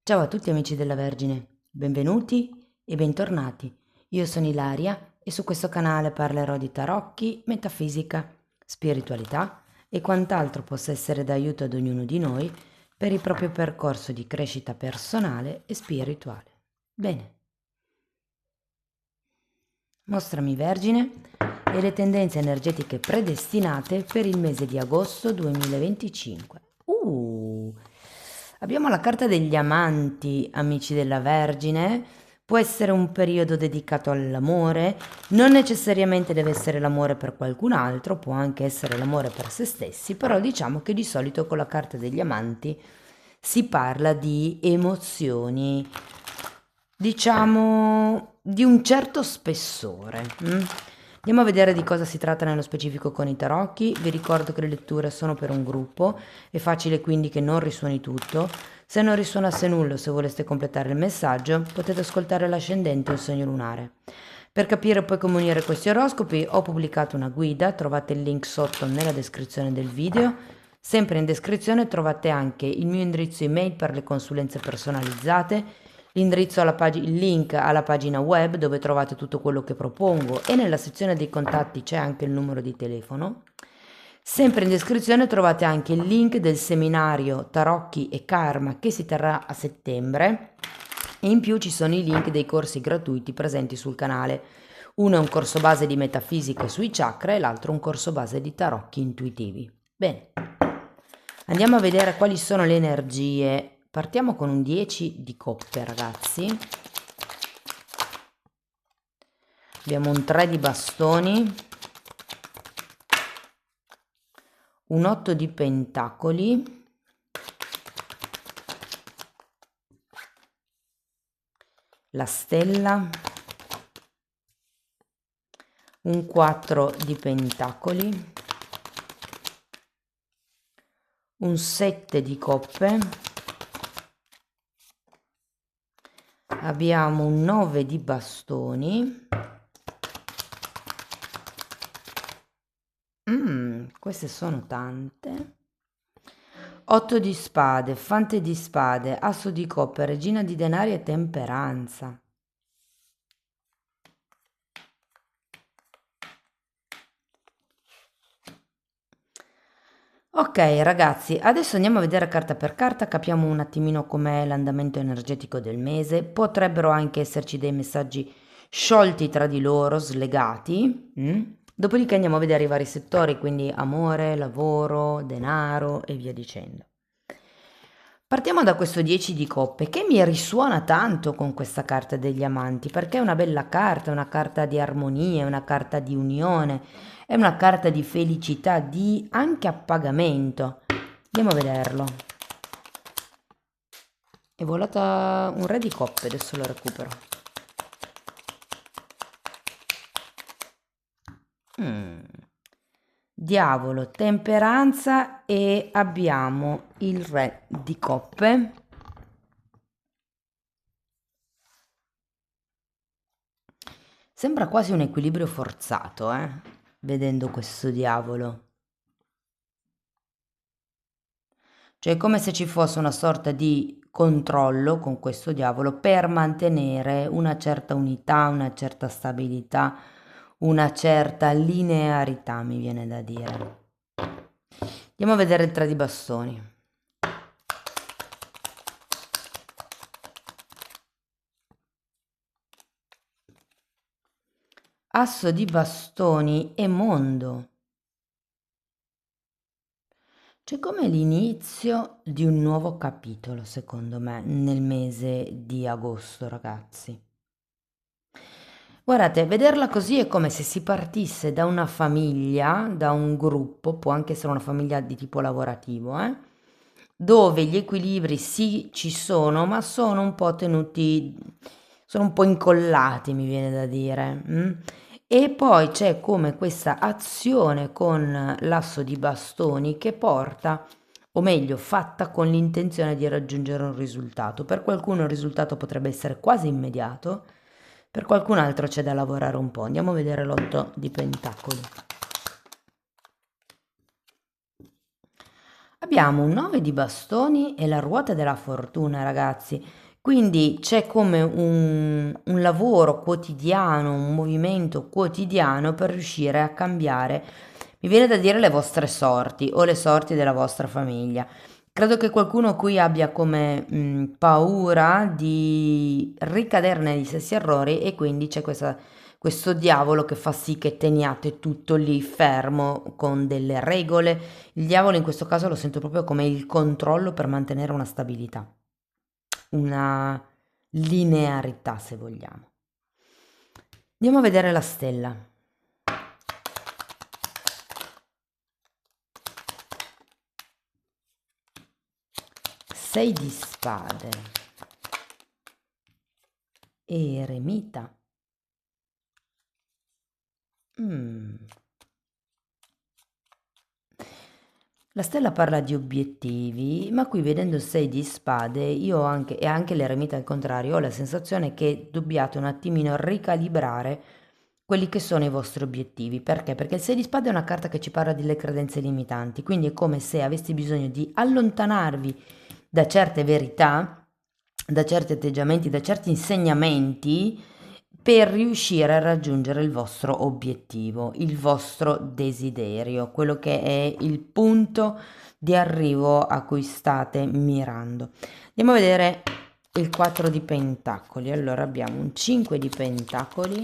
Ciao a tutti amici della Vergine, benvenuti e bentornati. Io sono Ilaria e su questo canale parlerò di tarocchi, metafisica, spiritualità e quant'altro possa essere d'aiuto ad ognuno di noi per il proprio percorso di crescita personale e spirituale. Bene, mostrami Vergine e le tendenze energetiche predestinate per il mese di agosto 2025. Abbiamo la carta degli amanti, amici della Vergine. Può essere un periodo dedicato all'amore, non necessariamente deve essere l'amore per qualcun altro, può anche essere l'amore per se stessi, però diciamo che di solito con la carta degli amanti si parla di emozioni, diciamo, di un certo spessore. Andiamo a vedere di cosa si tratta nello specifico con i tarocchi. Vi ricordo che le letture sono per un gruppo, è facile quindi che non risuoni tutto. Se non risuonasse nulla o se voleste completare il messaggio, potete ascoltare l'ascendente o il segno lunare. Per capire poi come unire questi oroscopi ho pubblicato una guida, trovate il link sotto nella descrizione del video. Sempre in descrizione trovate anche il mio indirizzo email per le consulenze personalizzate, il link alla pagina web dove trovate tutto quello che propongo e nella sezione dei contatti c'è anche il numero di telefono. Sempre in descrizione trovate anche il link del seminario Tarocchi e Karma che si terrà a settembre e in più ci sono i link dei corsi gratuiti presenti sul canale. Uno è un corso base di metafisica sui chakra e l'altro un corso base di tarocchi intuitivi. Bene, andiamo a vedere quali sono le energie. Partiamo con un 10 di coppe, ragazzi. Abbiamo un 3 di bastoni, un 8 di pentacoli, la stella, un 4 di pentacoli, un 7 di coppe, abbiamo un 9 di bastoni, queste sono tante, 8 di spade, fante di spade, asso di coppe, regina di denari e temperanza. Ok ragazzi, adesso andiamo a vedere carta per carta, capiamo un attimino com'è l'andamento energetico del mese, potrebbero anche esserci dei messaggi sciolti tra di loro, slegati, dopodiché andiamo a vedere i vari settori, quindi amore, lavoro, denaro e via dicendo. Partiamo da questo 10 di coppe che mi risuona tanto con questa carta degli amanti perché è una carta di armonia, una carta di unione, è una carta di felicità, di anche appagamento. Andiamo a vederlo. È volata un re di coppe, adesso lo recupero. Diavolo, temperanza e abbiamo il re di coppe. Sembra quasi un equilibrio forzato, vedendo questo diavolo. Cioè è come se ci fosse una sorta di controllo con questo diavolo per mantenere una certa unità, una certa stabilità, una certa linearità, mi viene da dire. Andiamo a vedere il 3 di bastoni. Asso di bastoni e mondo. C'è come l'inizio di un nuovo capitolo, secondo me, nel mese di agosto, ragazzi. Guardate, vederla così è come se si partisse da una famiglia, da un gruppo, può anche essere una famiglia di tipo lavorativo, dove gli equilibri sì ci sono, ma sono un po' tenuti, sono un po' incollati, mi viene da dire. E poi c'è come questa azione con l'asso di bastoni che porta, o meglio, fatta con l'intenzione di raggiungere un risultato. Per qualcuno il risultato potrebbe essere quasi immediato, per qualcun altro c'è da lavorare un po'. Andiamo a vedere l'otto di pentacoli. Abbiamo un 9 di bastoni e la ruota della fortuna, ragazzi. Quindi c'è come un lavoro quotidiano, un movimento quotidiano per riuscire a cambiare, mi viene da dire, le vostre sorti o le sorti della vostra famiglia. Credo che qualcuno qui abbia come paura di ricadere negli stessi errori e quindi c'è questo diavolo che fa sì che teniate tutto lì fermo con delle regole. Il diavolo in questo caso lo sento proprio come il controllo per mantenere una stabilità, una linearità se vogliamo. Andiamo a vedere la stella. 6 di spade. Eremita. La stella parla di obiettivi, ma qui vedendo il 6 di spade, io ho anche, e anche l'eremita al contrario, ho la sensazione che dobbiate un attimino ricalibrare quelli che sono i vostri obiettivi. Perché? Perché il 6 di spade è una carta che ci parla delle credenze limitanti, quindi è come se avessi bisogno di allontanarvi da certe verità, da certi atteggiamenti, da certi insegnamenti per riuscire a raggiungere il vostro obiettivo, il vostro desiderio, quello che è il punto di arrivo a cui state mirando. Andiamo a vedere il 4 di pentacoli. Allora abbiamo un 5 di pentacoli,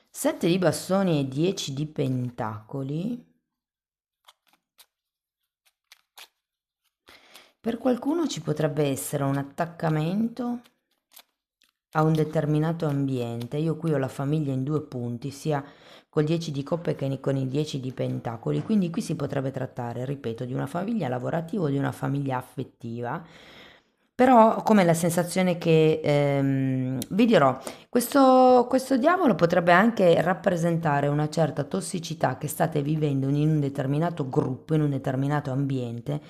sette di bastoni e 10 di pentacoli. Per qualcuno ci potrebbe essere un attaccamento a un determinato ambiente. Io qui ho la famiglia in due punti, sia col 10 di coppe che con il 10 di pentacoli, quindi qui si potrebbe trattare, ripeto, di una famiglia lavorativa o di una famiglia affettiva. Però ho come la sensazione che, vi dirò, questo diavolo potrebbe anche rappresentare una certa tossicità che state vivendo in un determinato gruppo, in un determinato ambiente,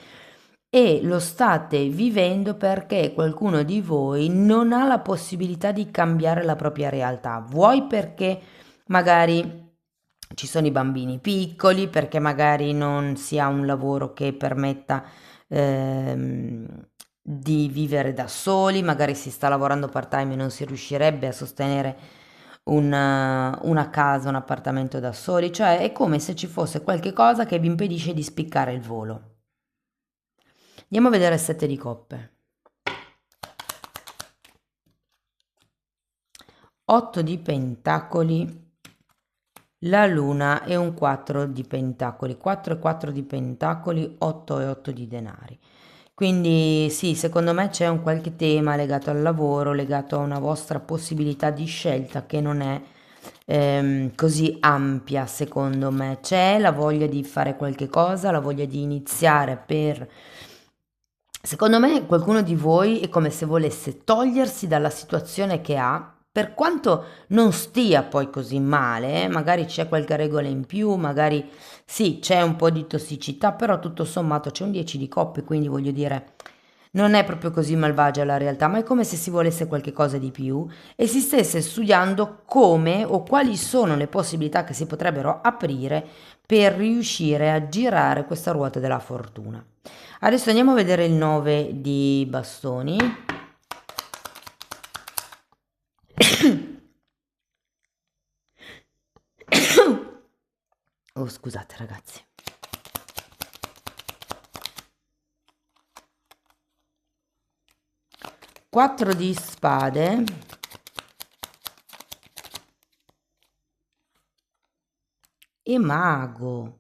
e lo state vivendo perché qualcuno di voi non ha la possibilità di cambiare la propria realtà. Vuoi perché magari ci sono i bambini piccoli, perché magari non si ha un lavoro che permetta ehm, di vivere da soli, magari si sta lavorando part-time e non si riuscirebbe a sostenere una casa, un appartamento da soli, cioè è come se ci fosse qualche cosa che vi impedisce di spiccare il volo. Andiamo a vedere il 7 di coppe. 8 di pentacoli, la luna e un 4 di pentacoli. 4 e 4 di pentacoli, 8 e 8 di denari. Quindi sì, secondo me c'è un qualche tema legato al lavoro, legato a una vostra possibilità di scelta che non è così ampia, secondo me. C'è la voglia di fare qualche cosa, la voglia di iniziare per... Secondo me qualcuno di voi è come se volesse togliersi dalla situazione che ha, per quanto non stia poi così male, magari c'è qualche regola in più, magari sì, c'è un po' di tossicità, però tutto sommato c'è un 10 di coppe, quindi voglio dire, non è proprio così malvagia la realtà, ma è come se si volesse qualche cosa di più e si stesse studiando come o quali sono le possibilità che si potrebbero aprire per riuscire a girare questa ruota della fortuna. Adesso andiamo a vedere il 9 di bastoni. Oh, scusate ragazzi. 4 di spade. E mago.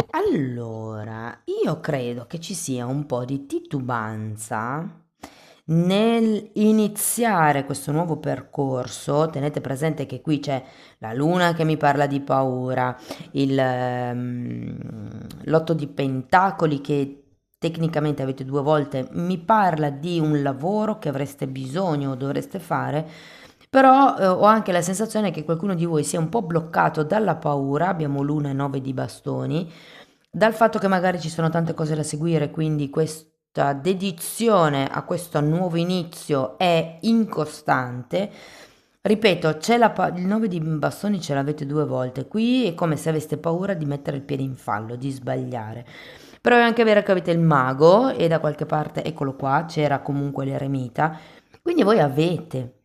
Allora, io credo che ci sia un po' di titubanza nel iniziare questo nuovo percorso. Tenete presente che qui c'è la luna che mi parla di paura, l'otto di pentacoli che tecnicamente avete due volte, mi parla di un lavoro che avreste bisogno o dovreste fare, però ho anche la sensazione che qualcuno di voi sia un po' bloccato dalla paura, abbiamo luna e 9 di bastoni, dal fatto che magari ci sono tante cose da seguire, quindi questa dedizione a questo nuovo inizio è incostante. Ripeto, il 9 di bastoni ce l'avete due volte. Qui è come se aveste paura di mettere il piede in fallo, di sbagliare. Però è anche vero che avete il mago e da qualche parte, eccolo qua, c'era comunque l'eremita. Quindi voi avete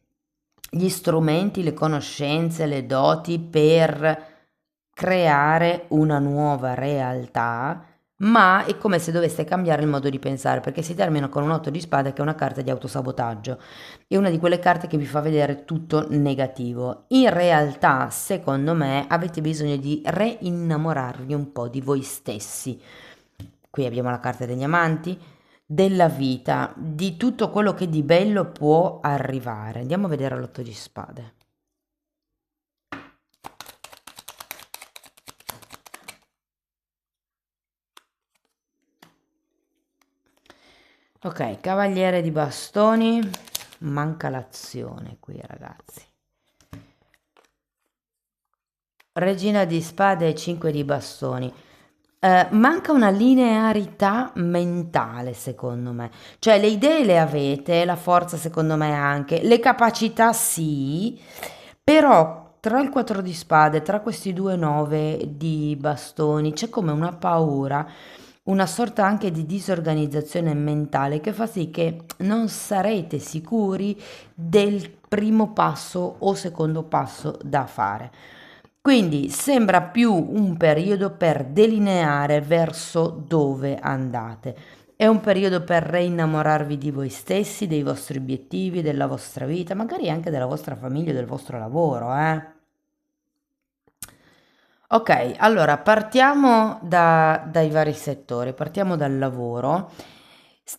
gli strumenti, le conoscenze, le doti per creare una nuova realtà, ma è come se doveste cambiare il modo di pensare, perché si termina con un 8 di spade che è una carta di autosabotaggio. È una di quelle carte che vi fa vedere tutto negativo. In realtà, secondo me, avete bisogno di reinnamorarvi un po' di voi stessi. Qui abbiamo la carta degli amanti, della vita, di tutto quello che di bello può arrivare. Andiamo a vedere l'otto di spade. Ok, cavaliere di bastoni, manca l'azione qui ragazzi. Regina di spade e 5 di bastoni. Manca una linearità mentale secondo me, cioè le idee le avete, la forza secondo me anche, le capacità sì, però tra il 4 di spade, tra questi due 9 di bastoni c'è come una paura, una sorta anche di disorganizzazione mentale che fa sì che non sarete sicuri del primo passo o secondo passo da fare. Quindi sembra più un periodo per delineare verso dove andate. È un periodo per reinnamorarvi di voi stessi, dei vostri obiettivi, della vostra vita, magari anche della vostra famiglia, del vostro lavoro, eh. Ok, allora partiamo dai vari settori, partiamo dal lavoro.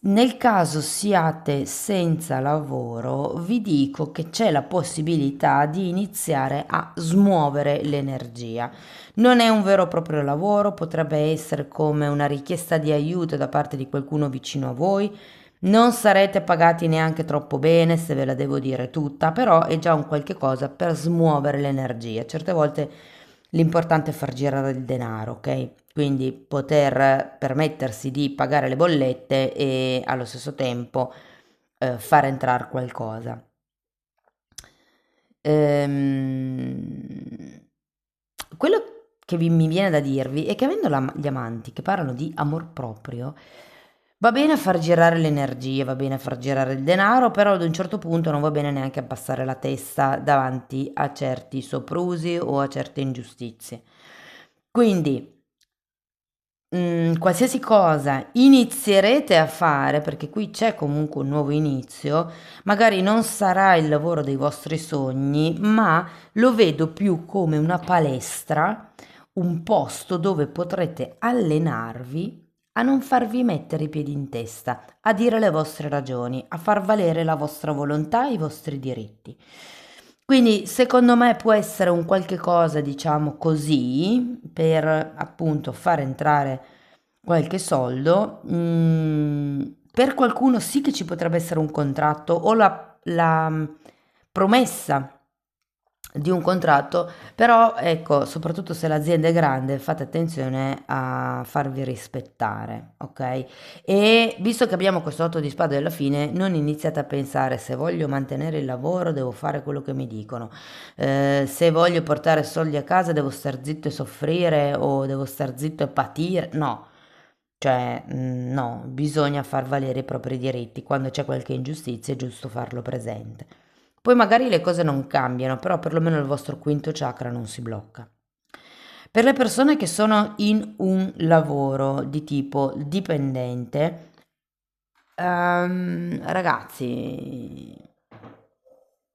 Nel caso siate senza lavoro, vi dico che c'è la possibilità di iniziare a smuovere l'energia. Non è un vero e proprio lavoro, potrebbe essere come una richiesta di aiuto da parte di qualcuno vicino a voi. Non sarete pagati neanche troppo bene, se ve la devo dire tutta, però è già un qualche cosa per smuovere l'energia. Certe volte l'importante è far girare il denaro, ok? Quindi poter permettersi di pagare le bollette e allo stesso tempo far entrare qualcosa. Ehm, Quello che mi viene da dirvi è che avendo gli amanti che parlano di amor proprio, va bene far girare l'energia, va bene far girare il denaro, però ad un certo punto non va bene neanche abbassare la testa davanti a certi soprusi o a certe ingiustizie. Quindi qualsiasi cosa inizierete a fare, perché qui c'è comunque un nuovo inizio, magari non sarà il lavoro dei vostri sogni, ma lo vedo più come una palestra, un posto dove potrete allenarvi a non farvi mettere i piedi in testa, a dire le vostre ragioni, a far valere la vostra volontà e i vostri diritti. Quindi secondo me può essere un qualche cosa, diciamo così, per appunto far entrare qualche soldo. Per qualcuno sì che ci potrebbe essere un contratto o la promessa di un contratto, però ecco, soprattutto se l'azienda è grande, fate attenzione a farvi rispettare, ok? E visto che abbiamo questo 8 di spade alla fine, non iniziate a pensare se voglio mantenere il lavoro devo fare quello che mi dicono, se voglio portare soldi a casa devo star zitto e soffrire o devo star zitto e patire, no. Cioè, no, bisogna far valere i propri diritti. Quando c'è qualche ingiustizia è giusto farlo presente. Poi magari le cose non cambiano, però perlomeno il vostro quinto chakra non si blocca. Per le persone che sono in un lavoro di tipo dipendente, ragazzi,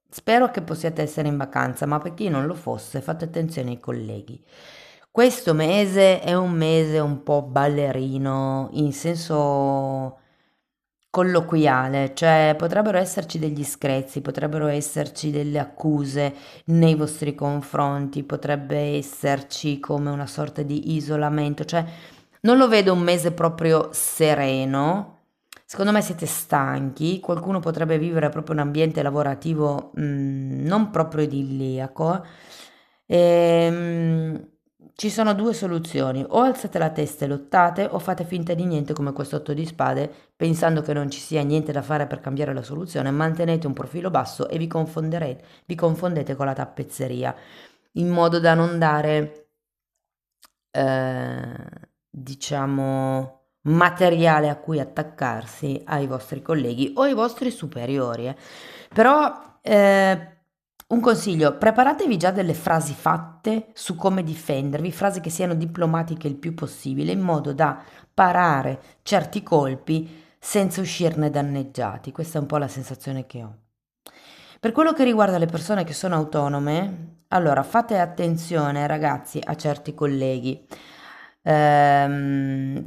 spero che possiate essere in vacanza, ma per chi non lo fosse, fate attenzione ai colleghi. Questo mese è un mese un po' ballerino, in senso colloquiale, cioè potrebbero esserci degli screzi, potrebbero esserci delle accuse nei vostri confronti, potrebbe esserci come una sorta di isolamento, cioè non lo vedo un mese proprio sereno. Secondo me siete stanchi, qualcuno potrebbe vivere proprio un ambiente lavorativo non proprio idilliaco. Ehm, ci sono due soluzioni: o alzate la testa e lottate, o fate finta di niente come questo 8 di spade, pensando che non ci sia niente da fare per cambiare la soluzione, mantenete un profilo basso e vi confondete con la tappezzeria, in modo da non dare, diciamo, materiale a cui attaccarsi ai vostri colleghi o ai vostri superiori. Però un consiglio: preparatevi già delle frasi fatte su come difendervi, frasi che siano diplomatiche il più possibile, in modo da parare certi colpi senza uscirne danneggiati. Questa è un po' la sensazione che ho. Per quello che riguarda le persone che sono autonome, allora fate attenzione ragazzi a certi colleghi.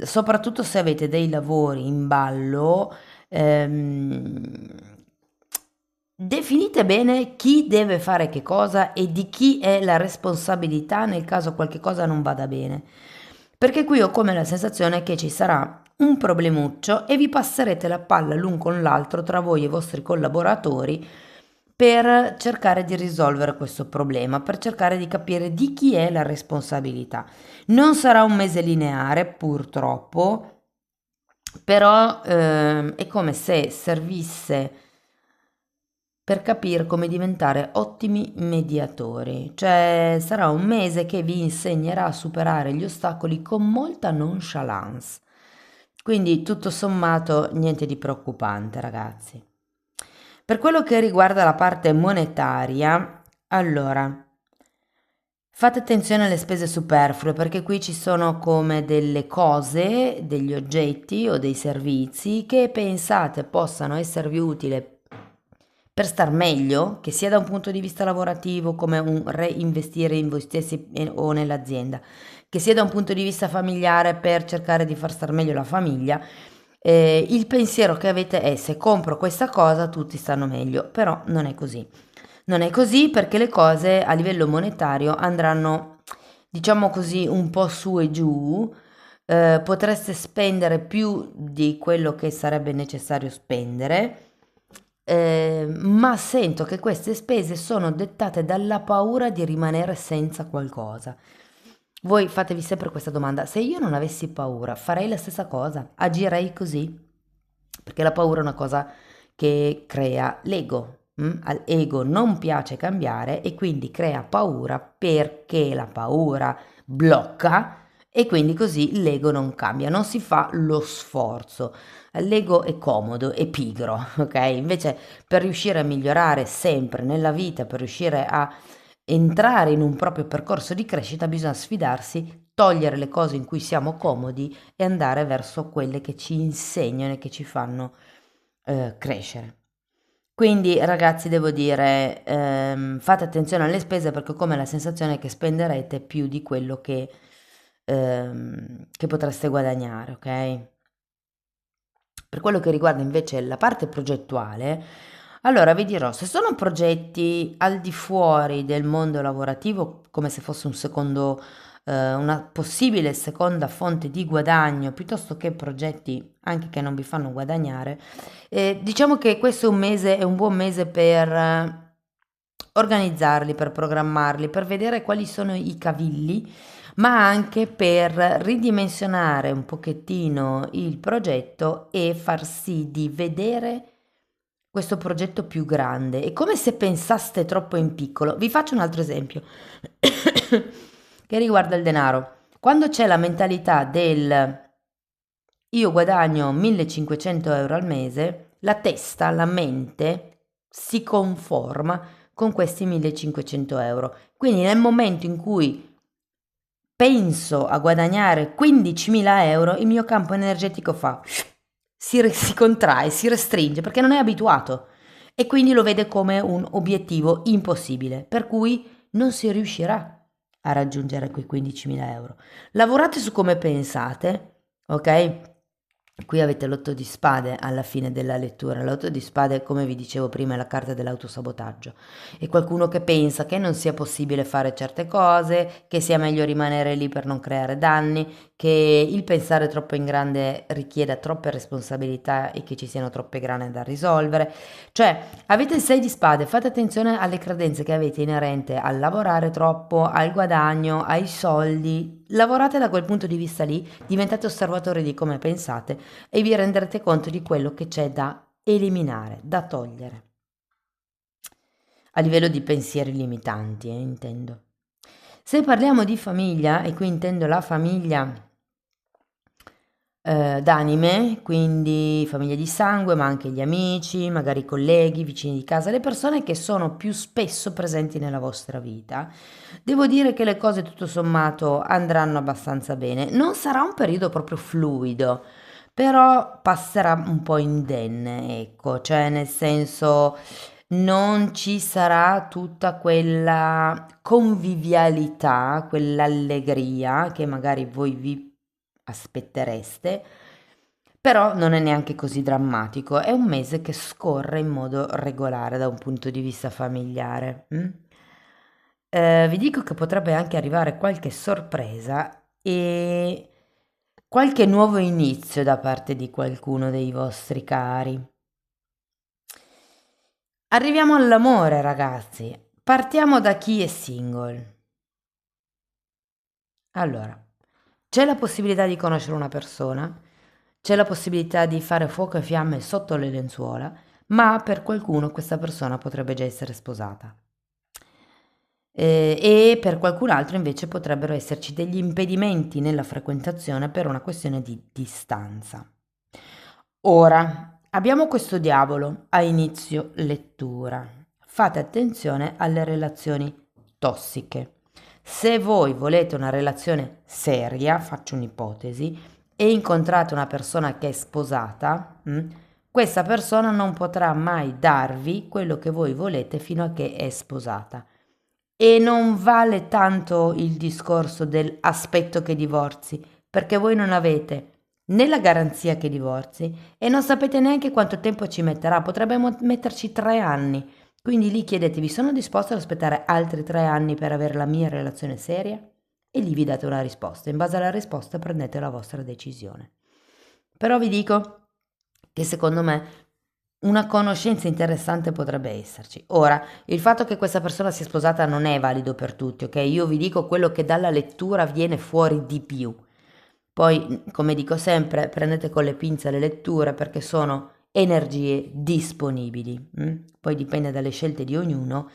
Soprattutto se avete dei lavori in ballo, definite bene chi deve fare che cosa e di chi è la responsabilità nel caso qualche cosa non vada bene. Perché qui ho come la sensazione che ci sarà un problemuccio e vi passerete la palla l'un con l'altro tra voi e i vostri collaboratori per cercare di risolvere questo problema, per cercare di capire di chi è la responsabilità. Non sarà un mese lineare, purtroppo, però è come se servisse per capire come diventare ottimi mediatori, cioè sarà un mese che vi insegnerà a superare gli ostacoli con molta nonchalance. Quindi tutto sommato niente di preoccupante, ragazzi. Per quello che riguarda la parte monetaria, allora fate attenzione alle spese superflue, perché qui ci sono come delle cose, degli oggetti o dei servizi che pensate possano esservi utili per star meglio, che sia da un punto di vista lavorativo, come un reinvestire in voi stessi o nell'azienda, che sia da un punto di vista familiare per cercare di far star meglio la famiglia. Il pensiero che avete è: se compro questa cosa tutti stanno meglio, però non è così. Non è così, perché le cose a livello monetario andranno, diciamo così, un po' su e giù. Potreste spendere più di quello che sarebbe necessario spendere, ma sento che queste spese sono dettate dalla paura di rimanere senza qualcosa. Voi fatevi sempre questa domanda: se io non avessi paura, farei la stessa cosa, agirei così? Perché la paura è una cosa che crea l'ego. Al ego non piace cambiare e quindi crea paura, perché la paura blocca e quindi così l'ego non cambia, non si fa lo sforzo. L'ego è comodo, è pigro, ok? Invece per riuscire a migliorare sempre nella vita, per riuscire a entrare in un proprio percorso di crescita, bisogna sfidarsi, togliere le cose in cui siamo comodi e andare verso quelle che ci insegnano e che ci fanno crescere. Quindi ragazzi, devo dire, fate attenzione alle spese, perché ho come la sensazione che spenderete più di quello che potreste guadagnare, ok? Per quello che riguarda invece la parte progettuale, allora vi dirò: se sono progetti al di fuori del mondo lavorativo, come se fosse un secondo, una possibile seconda fonte di guadagno, piuttosto che progetti anche che non vi fanno guadagnare, diciamo che questo è un mese, è un buon mese per organizzarli, per programmarli, per vedere quali sono i cavilli, ma anche per ridimensionare un pochettino il progetto e far sì di vedere questo progetto più grande. È come se pensaste troppo in piccolo. Vi faccio un altro esempio che riguarda il denaro. Quando c'è la mentalità del io guadagno 1500 euro al mese, la testa, la mente si conforma con questi 1500 euro. Quindi nel momento in cui penso a guadagnare 15.000 euro, il mio campo energetico si contrae, si restringe, perché non è abituato e quindi lo vede come un obiettivo impossibile, per cui non si riuscirà a raggiungere quei 15.000 euro. Lavorate su come pensate, ok? Qui avete l'8 di spade alla fine della lettura. L'8 di spade, come vi dicevo prima, è la carta dell'autosabotaggio. È qualcuno che pensa che non sia possibile fare certe cose, che sia meglio rimanere lì per non creare danni, che il pensare troppo in grande richieda troppe responsabilità e che ci siano troppe grane da risolvere. Cioè, avete il 6 di spade, fate attenzione alle credenze che avete inerente al lavorare troppo, al guadagno, ai soldi. Lavorate da quel punto di vista lì, diventate osservatori di come pensate e vi renderete conto di quello che c'è da eliminare, da togliere. A livello di pensieri limitanti, intendo. Se parliamo di famiglia, e qui intendo la famiglia d'anime, quindi famiglia di sangue, ma anche gli amici, magari i colleghi, i vicini di casa, le persone che sono più spesso presenti nella vostra vita. Devo dire che le cose tutto sommato andranno abbastanza bene. Non sarà un periodo proprio fluido, però passerà un po' indenne, ecco, cioè nel senso non ci sarà tutta quella convivialità, quell'allegria che magari voi vi aspettereste, però non è neanche così drammatico, è un mese che scorre in modo regolare da un punto di vista familiare. Vi dico che potrebbe anche arrivare qualche sorpresa e qualche nuovo inizio da parte di qualcuno dei vostri cari. Arriviamo all'amore, ragazzi. Partiamo da chi è single. Allora, c'è la possibilità di conoscere una persona, c'è la possibilità di fare fuoco e fiamme sotto le lenzuola, ma per qualcuno questa persona potrebbe già essere sposata. E per qualcun altro invece potrebbero esserci degli impedimenti nella frequentazione per una questione di distanza. Ora, abbiamo questo diavolo a inizio lettura. Fate attenzione alle relazioni tossiche. Se voi volete una relazione seria, faccio un'ipotesi, e incontrate una persona che è sposata, questa persona non potrà mai darvi quello che voi volete fino a che è sposata. E non vale tanto il discorso del aspetto che divorzi, perché voi non avete né la garanzia che divorzi e non sapete neanche quanto tempo ci metterà, potrebbe metterci 3 anni. Quindi lì chiedetevi, sono disposto ad aspettare altri 3 anni per avere la mia relazione seria? E lì vi date una risposta, in base alla risposta prendete la vostra decisione. Però vi dico che secondo me una conoscenza interessante potrebbe esserci. Ora, il fatto che questa persona sia sposata non è valido per tutti, ok? Io vi dico quello che dalla lettura viene fuori di più. Poi, come dico sempre, prendete con le pinze le letture perché sono energie disponibili. Poi dipende dalle scelte di ognuno,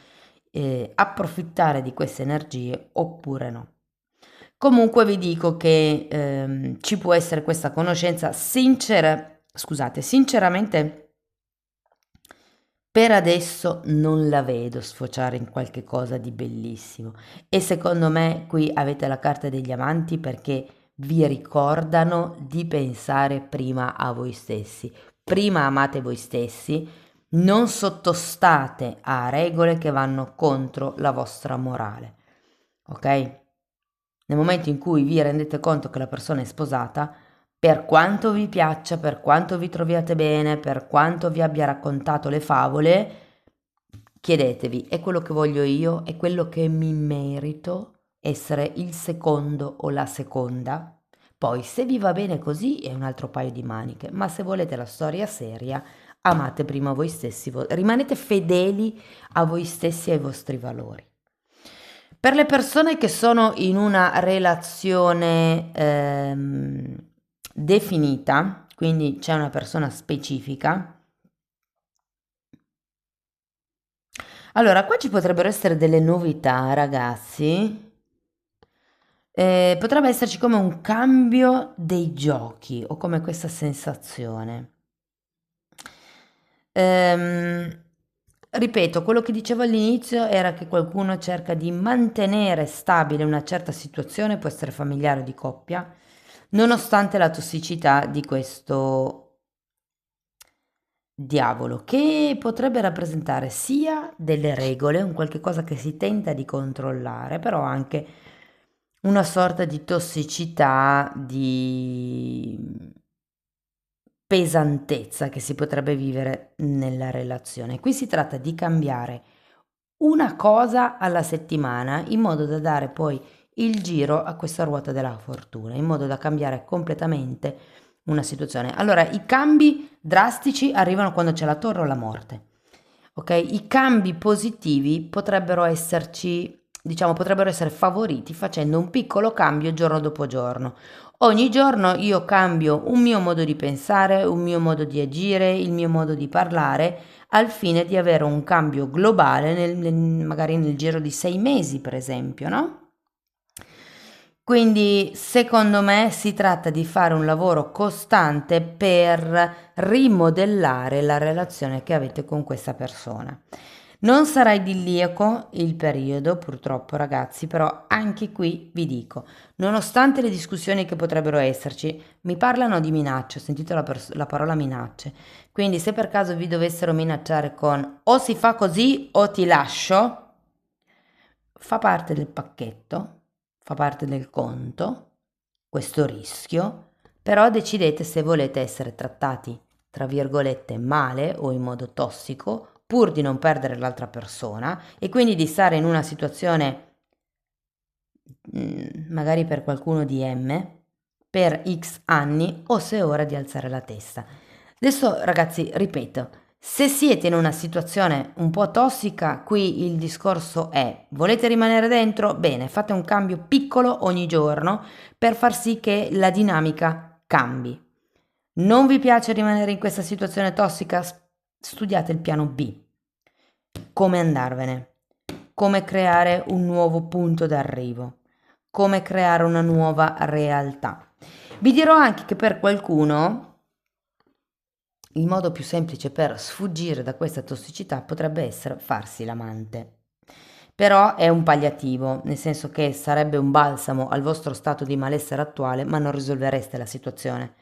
approfittare di queste energie oppure no. Comunque vi dico che ci può essere questa conoscenza sinceramente per adesso non la vedo sfociare in qualche cosa di bellissimo e secondo me qui avete la carta degli amanti perché vi ricordano di pensare prima a voi stessi. Prima amate voi stessi, non sottostate a regole che vanno contro la vostra morale. Ok? Nel momento in cui vi rendete conto che la persona è sposata, per quanto vi piaccia, per quanto vi troviate bene, per quanto vi abbia raccontato le favole, chiedetevi, è quello che voglio io? È quello che mi merito? Essere il secondo o la seconda? Poi, se vi va bene così, è un altro paio di maniche, ma se volete la storia seria, amate prima voi stessi, rimanete fedeli a voi stessi e ai vostri valori. Per le persone che sono in una relazione definita, quindi c'è una persona specifica, allora qua ci potrebbero essere delle novità, ragazzi. Potrebbe esserci come un cambio dei giochi o come questa sensazione. Ehm, Ripeto, quello che dicevo all'inizio era che qualcuno cerca di mantenere stabile una certa situazione, può essere familiare o di coppia, nonostante la tossicità di questo diavolo, che potrebbe rappresentare sia delle regole, un qualche cosa che si tenta di controllare, però anche una sorta di tossicità, di pesantezza che si potrebbe vivere nella relazione. Qui si tratta di cambiare una cosa alla settimana in modo da dare poi il giro a questa ruota della fortuna, in modo da cambiare completamente una situazione. Allora, i cambi drastici arrivano quando c'è la torre o la morte. Ok? I cambi positivi potrebbero esserci, diciamo, potrebbero essere favoriti facendo un piccolo cambio giorno dopo giorno. Ogni giorno io cambio un mio modo di pensare, un mio modo di agire, il mio modo di parlare, al fine di avere un cambio globale, magari nel giro di 6 mesi, per esempio, no? Quindi secondo me si tratta di fare un lavoro costante per rimodellare la relazione che avete con questa persona. Non sarà idilliaco il periodo, purtroppo ragazzi, però anche qui vi dico, nonostante le discussioni che potrebbero esserci, mi parlano di minacce, ho sentito la parola minacce, quindi se per caso vi dovessero minacciare con o si fa così o ti lascio, fa parte del pacchetto, fa parte del conto, questo rischio, però decidete se volete essere trattati, tra virgolette, male o in modo tossico, pur di non perdere l'altra persona e quindi di stare in una situazione, magari per qualcuno di M, per X anni o se è ora di alzare la testa. Adesso ragazzi, ripeto, se siete in una situazione un po' tossica, qui il discorso è: volete rimanere dentro? Bene, fate un cambio piccolo ogni giorno per far sì che la dinamica cambi. Non vi piace rimanere in questa situazione tossica? Studiate il piano B. Come andarvene, come creare un nuovo punto d'arrivo, come creare una nuova realtà. Vi dirò anche che per qualcuno il modo più semplice per sfuggire da questa tossicità potrebbe essere farsi l'amante. Però è un palliativo, nel senso che sarebbe un balsamo al vostro stato di malessere attuale, ma non risolvereste la situazione.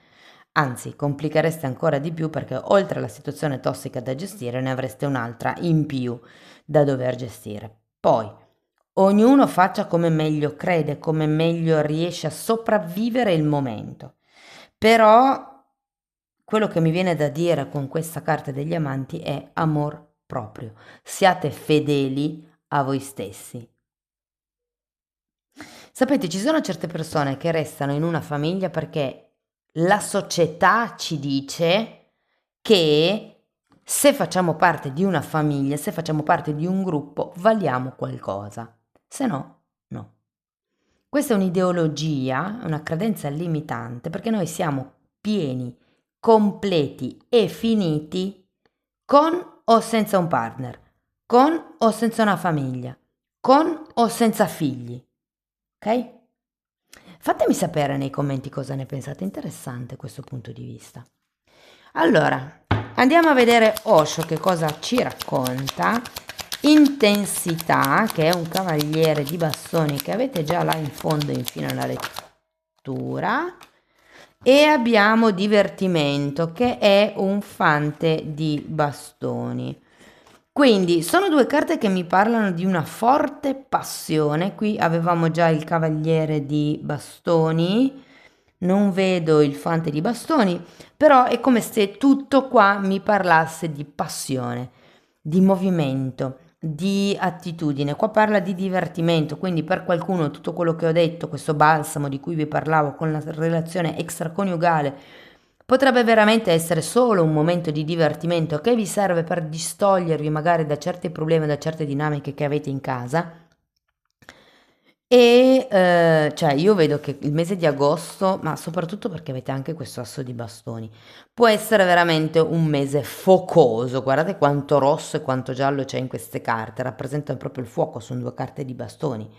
Anzi, complichereste ancora di più perché oltre alla situazione tossica da gestire ne avreste un'altra in più da dover gestire. Poi, ognuno faccia come meglio crede, come meglio riesce a sopravvivere il momento. Però quello che mi viene da dire con questa carta degli amanti è amor proprio. Siate fedeli a voi stessi. Sapete, ci sono certe persone che restano in una famiglia perché la società ci dice che se facciamo parte di una famiglia, se facciamo parte di un gruppo, valiamo qualcosa. Se no, no. Questa è un'ideologia, una credenza limitante, perché noi siamo pieni, completi e finiti con o senza un partner, con o senza una famiglia, con o senza figli. Ok? Fatemi sapere nei commenti cosa ne pensate, interessante questo punto di vista. Allora, andiamo a vedere Osho che cosa ci racconta. Intensità, che è un cavaliere di bastoni che avete già là in fondo in fine alla lettura, e abbiamo divertimento che è un fante di bastoni. Quindi sono due carte che mi parlano di una forte passione. Qui avevamo già il cavaliere di bastoni, non vedo il fante di bastoni, però è come se tutto qua mi parlasse di passione, di movimento, di attitudine. Qua parla di divertimento, quindi per qualcuno tutto quello che ho detto, questo balsamo di cui vi parlavo con la relazione extraconiugale, potrebbe veramente essere solo un momento di divertimento che vi serve per distogliervi magari da certi problemi, da certe dinamiche che avete in casa. E cioè io vedo che il mese di agosto, ma soprattutto perché avete anche questo asso di bastoni, può essere veramente un mese focoso. Guardate quanto rosso e quanto giallo c'è in queste carte, rappresentano proprio il fuoco, sono due carte di bastoni.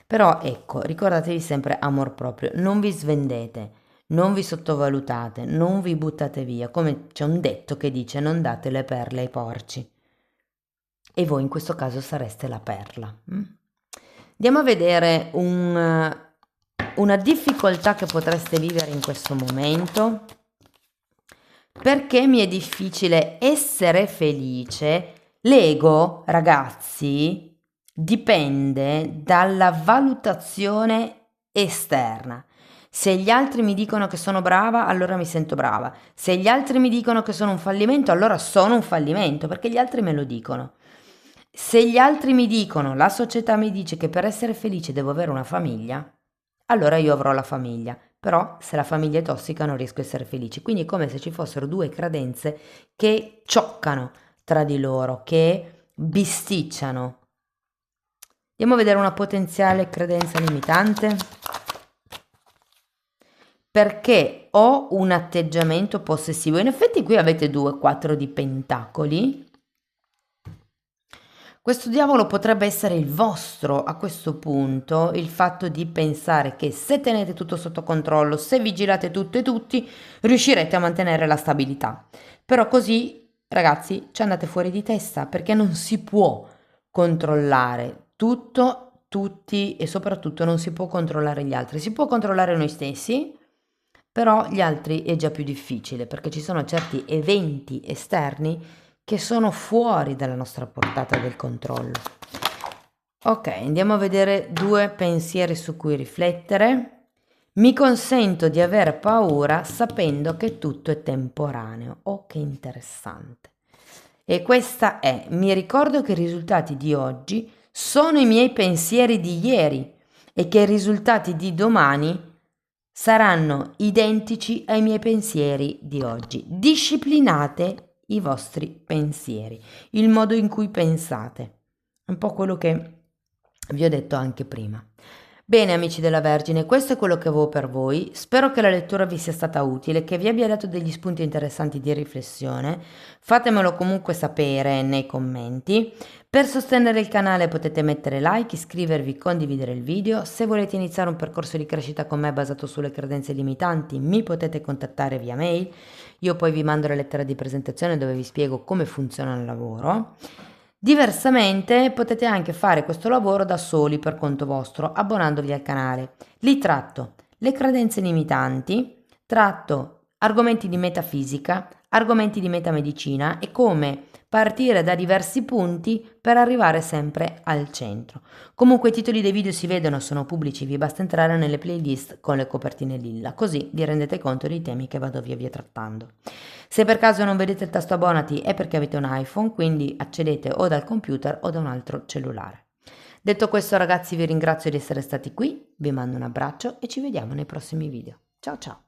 Però ecco, ricordatevi sempre amor proprio, non vi svendete, non vi sottovalutate, non vi buttate via, come c'è un detto che dice non date le perle ai porci. E voi in questo caso sareste la perla. Andiamo a vedere una difficoltà che potreste vivere in questo momento. Perché mi è difficile essere felice? L'ego, ragazzi, dipende dalla valutazione esterna. Se gli altri mi dicono che sono brava, allora mi sento brava. Se gli altri mi dicono che sono un fallimento, allora sono un fallimento, perché gli altri me lo dicono. Se gli altri mi dicono, la società mi dice che per essere felice devo avere una famiglia, allora io avrò la famiglia. Però se la famiglia è tossica non riesco a essere felice. Quindi è come se ci fossero due credenze che cioccano tra di loro, che bisticciano. Andiamo a vedere una potenziale credenza limitante. Perché ho un atteggiamento possessivo. In effetti qui avete 4 di pentacoli. Questo diavolo potrebbe essere il vostro a questo punto, il fatto di pensare che se tenete tutto sotto controllo, se vigilate tutto e tutti, riuscirete a mantenere la stabilità. Però così, ragazzi, ci andate fuori di testa, perché non si può controllare tutto, tutti e soprattutto non si può controllare gli altri. Si può controllare noi stessi, però gli altri è già più difficile, perché ci sono certi eventi esterni che sono fuori dalla nostra portata del controllo. Ok, andiamo a vedere 2 pensieri su cui riflettere. Mi consento di aver paura sapendo che tutto è temporaneo. Oh, che interessante. E questa è, mi ricordo che i risultati di oggi sono i miei pensieri di ieri e che i risultati di domani saranno identici ai miei pensieri di oggi. Disciplinate i vostri pensieri, il modo in cui pensate, un po' quello che vi ho detto anche prima. Bene amici della Vergine, questo è quello che avevo per voi, spero che la lettura vi sia stata utile, che vi abbia dato degli spunti interessanti di riflessione, fatemelo comunque sapere nei commenti. Per sostenere il canale potete mettere like, iscrivervi, condividere il video. Se volete iniziare un percorso di crescita con me basato sulle credenze limitanti, mi potete contattare via mail. Io poi vi mando la lettera di presentazione dove vi spiego come funziona il lavoro. Diversamente potete anche fare questo lavoro da soli per conto vostro, abbonandovi al canale. Lì tratto le credenze limitanti, tratto argomenti di metafisica, argomenti di metamedicina e come partire da diversi punti per arrivare sempre al centro. Comunque i titoli dei video si vedono, sono pubblici, vi basta entrare nelle playlist con le copertine lilla, così vi rendete conto dei temi che vado via via trattando. Se per caso non vedete il tasto abbonati è perché avete un iPhone, quindi accedete o dal computer o da un altro cellulare. Detto questo ragazzi vi ringrazio di essere stati qui, vi mando un abbraccio e ci vediamo nei prossimi video. Ciao ciao!